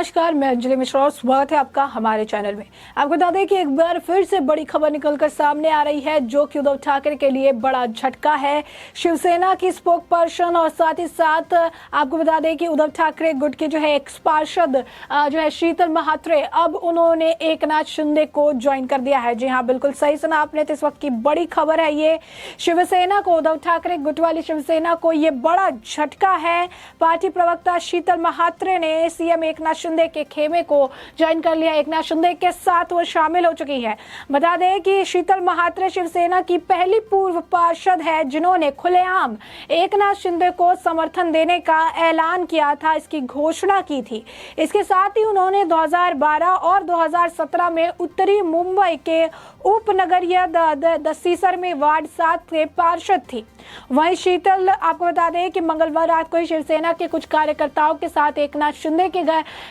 नमस्कार, मैं अंजलि मिश्रा और स्वागत है आपका हमारे चैनल में। आपको बता दें कि एक बार फिर से बड़ी खबर निकलकर सामने आ रही है, जो कि उद्धव ठाकरे के लिए बड़ा झटका है। शिवसेना की स्पोक पर्सन और साथ ही साथ आपको बता दें कि उद्धव ठाकरे गुट के जो है एक्स पार्षद जो है शीतल महात्रे, अब उन्होंने एकनाथ शिंदे को ज्वाइन कर दिया है। जी हाँ, बिल्कुल सही सुना आपने। तो इस वक्त की बड़ी खबर है ये, शिवसेना को, उद्धव ठाकरे गुट वाली शिवसेना को ये बड़ा झटका है। पार्टी प्रवक्ता शीतल महात्रे ने सीएम एकनाथ शिंदे के खेमे को ज्वाइन कर लिया। एकनाथ शिंदे के साथ वो शामिल हो चुकी है। बता दें कि शीतल महात्रे शिवसेना की पहली पूर्व पार्षद है जिन्होंने खुलेआम एकनाथ शिंदे को समर्थन देने का ऐलान किया था, इसकी घोषणा की थी। इसके साथ ही उन्होंने 2012 और 2017 में उत्तरी मुंबई के उपनगरीय दसीसर में वार्ड 7 के पार्षद थी। वहीं शीतल, आपको बता दें कि मंगलवार रात को ही शिवसेना के कुछ कार्यकर्ताओं के साथ एकनाथ शिंदे के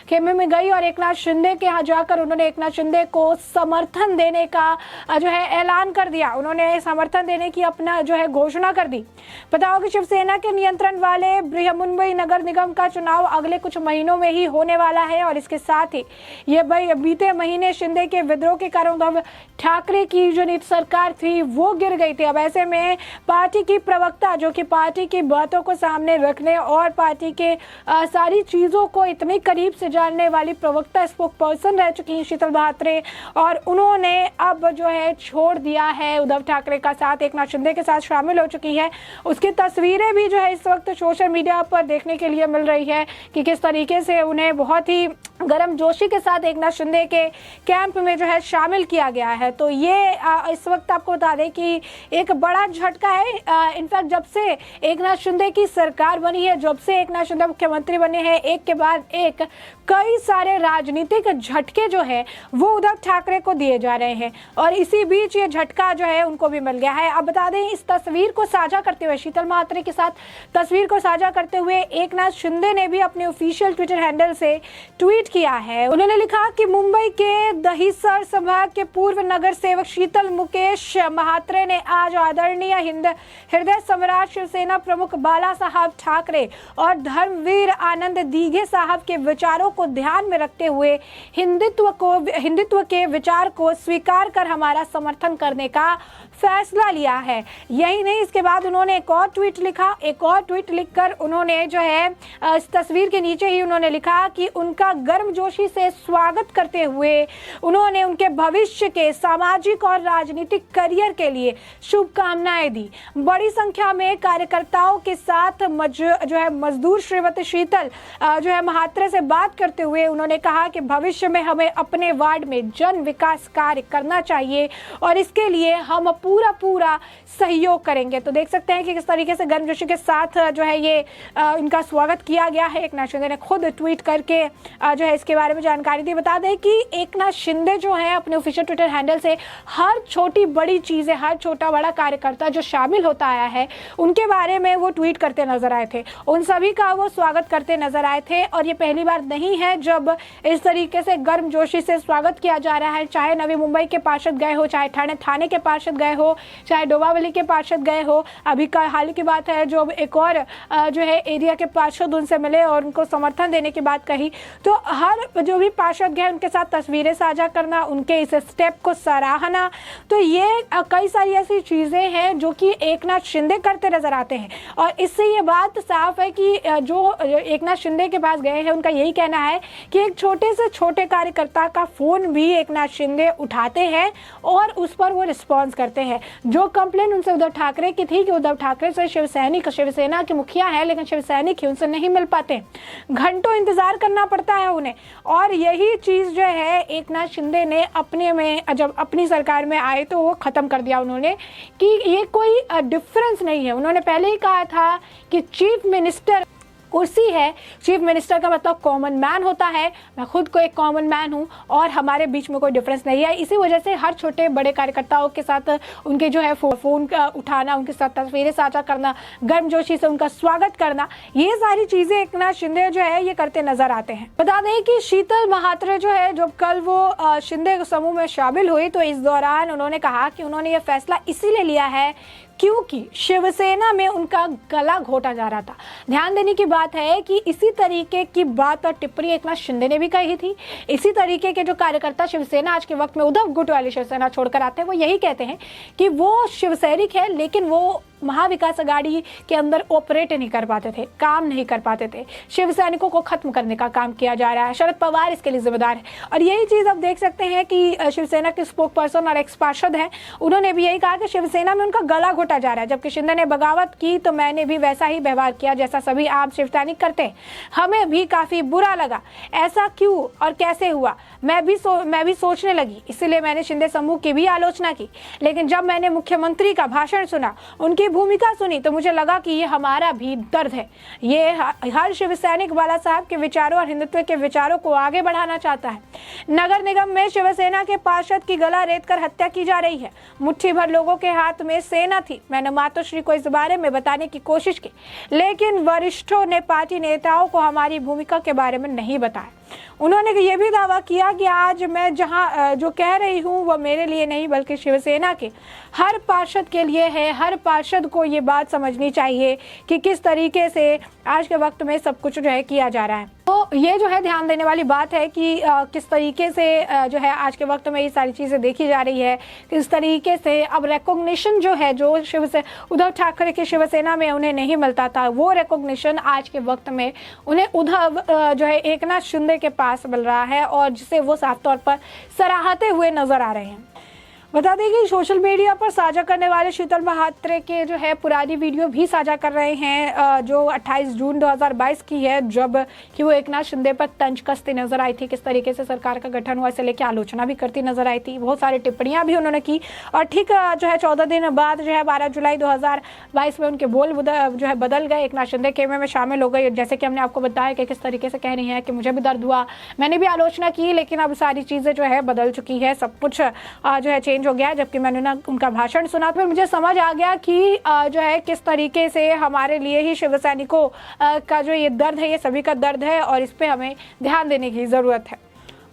खेमे में गई और एकनाथ शिंदे के यहाँ जाकर उन्होंने एकनाथ शिंदे को समर्थन देने का जो है ऐलान कर दिया। उन्होंने समर्थन देने की अपना जो है घोषणा कर दी। बताओ कि शिवसेना के नियंत्रण वाले बृहन्मुंबई नगर निगम का चुनाव अगले कुछ महीनों में ही होने वाला है और इसके साथ ही ये बीते महीने शिंदे के विद्रोह के कारण उद्धव ठाकरे की जो नीति सरकार थी वो गिर गई थी। अब ऐसे में पार्टी की प्रवक्ता, जो कि पार्टी की बातों को सामने रखने और पार्टी के सारी चीजों को इतने करीब से जानने वाली प्रवक्ता, स्पोक पर्सन रह चुकी हैं शीतल महात्रे, और उन्होंने अब जो है छोड़ दिया है उद्धव ठाकरे का साथ, एकनाथ शिंदे के साथ शामिल हो चुकी है। उसकी तस्वीरें भी जो है इस वक्त सोशल मीडिया पर देखने के लिए मिल रही है कि किस तरीके से उन्हें बहुत ही गर्मजोशी के साथ एकनाथ शिंदे के कैंप में जो है शामिल किया गया है। तो ये इस वक्त आपको बता दें कि एक बड़ा झटका है। इनफैक्ट जब से एकनाथ शिंदे की सरकार बनी है, जब से एकनाथ शिंदे मुख्यमंत्री बने हैं, एक के बाद एक कई सारे राजनीतिक झटके जो है वो उद्धव ठाकरे को दिए जा रहे हैं और इसी बीच ये झटका जो है उनको भी मिल गया है। अब बता दें, इस तस्वीर को साझा करते हुए, शीतल महात्रे के साथ तस्वीर को साझा करते हुए एकनाथ शिंदे ने भी अपने ऑफिशियल ट्विटर हैंडल से ट्वीट किया है। उन्होंने लिखा कि मुंबई के दहीसर संभाग के पूर्व नगर सेवक शीतल मुकेश महात्रे ने आज आदरणीय हृदय सम्राट शिवसेना प्रमुख बाला साहब ठाकरे और धर्मवीर आनंद दीघे साहब के विचारों को ध्यान में रखते हुए हिंदुत्व के विचार को स्वीकार कर हमारा समर्थन करने का फैसला लिया है। यही नहीं, इसके बाद उन्होंने एक और ट्वीट लिखा। एक और ट्वीट लिखकर उन्होंने जो है इस तस्वीर के नीचे ही उन्होंने लिखा कि उनका गर्मजोशी से स्वागत करते हुए उन्होंने उनके भविष्य के सामाजिक और राजनीतिक करियर के लिए शुभकामनाएं दी। बड़ी संख्या में कार्यकर्ताओं के साथ जो है मजदूर श्रीमती शीतल जो है महात्रे से बात करते हुए उन्होंने कहा कि भविष्य में हमें अपने वार्ड में जन विकास कार्य करना चाहिए और इसके लिए हम पूरा सहयोग करेंगे। तो देख सकते हैं कि किस तरीके से गर्मजोशी के साथ जो है ये इनका स्वागत किया गया है। एकनाथ शिंदे ने खुद ट्वीट करके जो है इसके बारे में जानकारी दी। बता दें कि एकनाथ शिंदे जो है अपने ऑफिशियल ट्विटर हैंडल से हर छोटी बड़ी चीजें, हर छोटा बड़ा कार्यकर्ता जो शामिल होता आया है उनके बारे में वो ट्वीट करते नजर आए थे, उन सभी का वो स्वागत करते नजर आए थे। और ये पहली बार नहीं है जब इस तरीके से गर्मजोशी से स्वागत किया जा रहा है। चाहे नवी मुंबई के पार्षद गए हो, चाहे थाने के पार्षद गए हो, चाहे डोंबिवली के पार्षद गए हो। अभी का हाल की बात है जो एक और जो है एरिया के पार्षद उनसे मिले और उनको समर्थन देने की बात कही। तो हर जो भी पार्षद गए उनके साथ तस्वीरें साझा करना, उनके इस स्टेप को सराहना, तो ये कई सारी ऐसी चीजें हैं जो कि एकनाथ शिंदे करते नजर आते हैं। और इससे ये बात साफ है कि जो एकनाथ शिंदे के पास गए हैं उनका यही कहना है कि एक छोटे से छोटे कार्यकर्ता का फोन भी एकनाथ शिंदे उठाते हैं और उस पर वो रिस्पॉन्स करते हैं। जो कंप्लेन उनसे उद्धव ठाकरे की थी कि उद्धव ठाकरे से शिवसेना के मुखिया है लेकिन शिवसैनिक ही उनसे नहीं मिल पाते, घंटों इंतजार करना पड़ता है उन्हें। और यही चीज जो है एकनाथ शिंदे ने अपने में जब अपनी सरकार में आए तो वो खत्म कर दिया उन्होंने कि ये कोई डिफरेंस नहीं है। उन्होंने पहले ही कहा था कि चीफ मिनिस्टर कुर्सी है, चीफ मिनिस्टर का मतलब कॉमन मैन होता है। मैं खुद को एक कॉमन मैन हूं और हमारे बीच में कोई डिफरेंस नहीं है। इसी वजह से हर छोटे बड़े कार्यकर्ताओं के साथ उनके जो है फोन उठाना, उनके साथ तस्वीरें साझा करना, गर्मजोशी से उनका स्वागत करना, ये सारी चीजें एकनाथ शिंदे जो है ये करते नजर आते हैं। बता दें कि शीतल महात्रे जो है जब कल वो शिंदे समूह में शामिल हुई तो इस दौरान उन्होंने कहा कि उन्होंने ये फैसला इसीलिए लिया है क्योंकि शिवसेना में उनका गला घोटा जा रहा था। ध्यान देने की बात है कि इसी तरीके की बात और टिप्पणी एकनाथ शिंदे ने भी कही थी। इसी तरीके के जो कार्यकर्ता शिवसेना आज के वक्त में उद्धव गुट वाली शिवसेना छोड़कर आते हैं, वो यही कहते हैं कि वो शिवसैनिक है, लेकिन वो महाविकास अघाड़ी के अंदर ऑपरेट नहीं कर पाते थे, काम नहीं कर पाते थे। शिवसैनिकों को खत्म करने का काम किया जा रहा है, शरद पवार इसके लिए जिम्मेदार है। और यही चीज आप देख सकते हैं कि शिवसेना के स्पोक पर्सन और एक्स पार्षद हैं, उन्होंने भी यही कहा कि शिवसेना में उनका गला घोटा जा रहा है। जबकि शिंदे ने बगावत की तो मैंने भी वैसा ही व्यवहार किया जैसा सभी आम शिवसैनिक करते हैं, हमें भी काफी बुरा लगा। ऐसा क्यों और कैसे हुआ मैं भी सोचने लगी, इसीलिए मैंने शिंदे समूह की भी आलोचना की। लेकिन जब मैंने मुख्यमंत्री का भाषण सुना, उनकी भूमिका सुनी, तो मुझे लगा कि ये हमारा भी दर्द है। ये हर शिवसैनिक बाला साहब के विचारों और हिंदुत्व के विचारों को आगे बढ़ाना चाहता है। नगर निगम में शिवसेना के पार्षद की गला रेत कर हत्या की जा रही है। मुट्ठी भर लोगों के हाथ में सेना थी। मैंने मातोश्री को इस बारे में बताने की कोशिश की, लेकिन वरिष्ठों ने पार्टी नेताओं को हमारी भूमिका के बारे में नहीं बताया। उन्होंने ये भी दावा किया कि आज मैं जहां जो कह रही हूं वह मेरे लिए नहीं बल्कि शिवसेना के हर पार्षद के लिए है। हर पार्षद को ये बात समझनी चाहिए कि किस तरीके से आज के वक्त में सब कुछ जो है किया जा रहा है। तो ये जो है ध्यान देने वाली बात है कि किस तरीके से जो है आज के वक्त में ये सारी चीज़ें देखी जा रही है। किस तरीके से अब रिकॉग्निशन जो है, जो उद्धव ठाकरे की शिवसेना में उन्हें नहीं मिलता था, वो रिकॉग्निशन आज के वक्त में उन्हें उद्धव जो है एकनाथ शिंदे के पास मिल रहा है, और जिसे वो साफ तौर पर सराहते हुए नजर आ रहे हैं। बता दें कि सोशल मीडिया पर साझा करने वाले शीतल महात्रे के जो है पुरानी वीडियो भी साझा कर रहे हैं, जो 28 जून 2022 की है, जब कि वो एकनाथ शिंदे पर तंज कसती नजर आई थी। किस तरीके से सरकार का गठन हुआ इसे लेकर आलोचना भी करती नजर आई थी। बहुत सारी टिप्पणियां भी उन्होंने की, और ठीक जो है 14 दिन बाद जो है 12 जुलाई 2022 में उनके बोल जो है बदल गए। एकनाथ शिंदे खेमे में शामिल हो गए, जैसे कि हमने आपको बताया कि किस तरीके से कह रही है कि मुझे भी दर्द हुआ, मैंने भी आलोचना की, लेकिन अब सारी चीजें जो है बदल चुकी है, सब कुछ जो है चेंज हो गया। जबकि मैंने ना उनका भाषण सुना, फिर मुझे समझ आ गया कि जो है किस तरीके से हमारे लिए ही शिवसैनिकों का जो ये दर्द है, ये सभी का दर्द है, और इस पे हमें ध्यान देने की ज़रूरत है।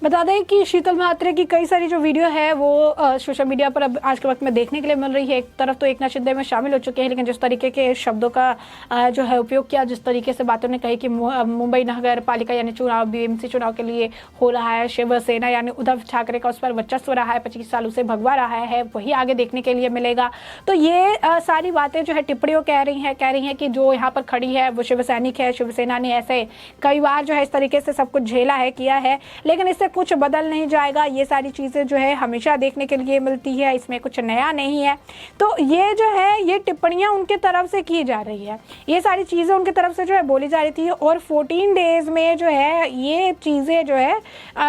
बता दें कि शीतल महात्रे की कई सारी जो वीडियो है वो सोशल मीडिया पर अब आज के वक्त में देखने के लिए मिल रही है। एक तरफ तो एकनाथ शिंदे में शामिल हो चुके हैं, लेकिन जिस तरीके के शब्दों का जो है उपयोग किया, जिस तरीके से बातों ने कही कि मुंबई नगर पालिका यानी चुनाव, बीएमसी चुनाव के लिए हो रहा है, शिवसेना यानी उद्धव ठाकरे का उस पर वर्चस्व रहा है, 25 सालों से भगवा रहा है, वही आगे देखने के लिए मिलेगा। तो ये सारी बातें जो है टिप्पणियों कह रही हैं कि जो यहाँ पर खड़ी है वो शिवसैनिक है, शिवसेना ने ऐसे कई बार जो है इस तरीके से सब कुछ झेला है, किया है, लेकिन इससे कुछ बदल नहीं जाएगा। ये सारी चीज़ें जो है हमेशा देखने के लिए मिलती है, इसमें कुछ नया नहीं है। तो ये जो है ये टिप्पणियां उनके तरफ से की जा रही है, ये सारी चीज़ें उनके तरफ से जो है बोली जा रही थी, और 14 डेज में जो है ये चीज़ें जो है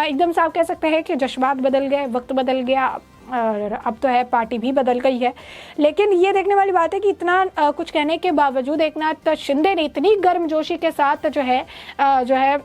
एकदम से आप कह सकते हैं कि जज्बात बदल गए, वक्त बदल गया, और अब तो है पार्टी भी बदल गई है। लेकिन ये देखने वाली बात है कि इतना कुछ कहने के बावजूद एकनाथ शिंदे ने इतनी गर्मजोशी के साथ जो है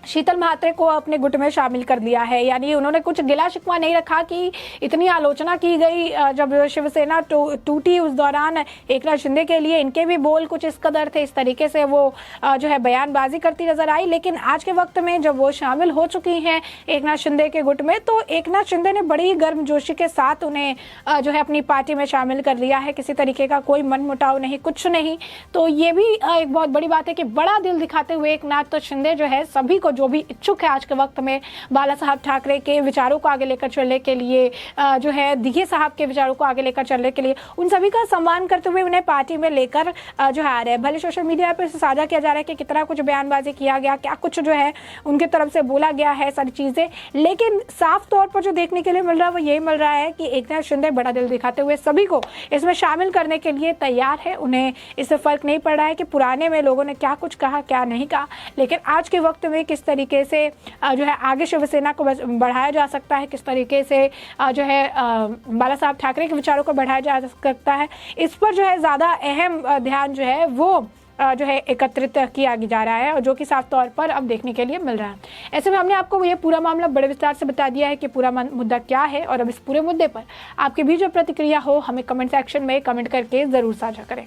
शीतल महात्रे को अपने गुट में शामिल कर लिया है। यानी उन्होंने कुछ गिला शिकवा नहीं रखा कि इतनी आलोचना की गई जब शिवसेना टूटी, उस दौरान एकनाथ शिंदे के लिए इनके भी बोल कुछ इस कदर थे, इस तरीके से वो जो है बयानबाजी करती नजर आई। लेकिन आज के वक्त में जब वो शामिल हो चुकी हैं एकनाथ शिंदे के गुट में, तो एकनाथ शिंदे ने बड़ी गर्मजोशी के साथ उन्हें जो है अपनी पार्टी में शामिल कर लिया है। किसी तरीके का कोई मनमुटाव नहीं, कुछ नहीं। तो ये भी एक बहुत बड़ी बात है कि बड़ा दिल दिखाते हुए एकनाथ शिंदे जो है सभी को, जो भी इच्छुक है आज के वक्त में बाला साहब ठाकरे के विचारों को आगे लेकर चलने के लिए, जो है दिघे साहब के विचारों को आगे लेकर चलने के लिए, उन सभी का सम्मान करते हुए उन्हें पार्टी में लेकर जो है आ रहे हैं। भले सोशल मीडिया पर साझा किया जा रहा है कि कितना कुछ बयानबाजी किया गया, क्या कुछ जो है उनके तरफ से बोला गया है, सारी चीजें, लेकिन साफ तौर पर जो देखने के लिए मिल रहा है वो यही मिल रहा है कि एकनाथ शिंदे बड़ा दिल दिखाते हुए सभी को इसमें शामिल करने के लिए तैयार है। उन्हें इससे फर्क नहीं पड़ रहा है कि पुराने में लोगों ने क्या कुछ कहा, क्या नहीं कहा, लेकिन आज के वक्त में किस तरीके से जो है आगे शिवसेना को बढ़ाया जा सकता है, किस तरीके से जो है बाला साहब ठाकरे के विचारों को बढ़ाया जा सकता है, इस पर जो है ज़्यादा अहम ध्यान जो है वो जो है एकत्रित किया जा रहा है, और जो कि साफ तौर पर अब देखने के लिए मिल रहा है। ऐसे में हमने आपको ये पूरा मामला बड़े विस्तार से बता दिया है कि पूरा मुद्दा क्या है, और अब इस पूरे मुद्दे पर आपकी भी जो प्रतिक्रिया हो हमें कमेंट सेक्शन में कमेंट करके ज़रूर साझा करें।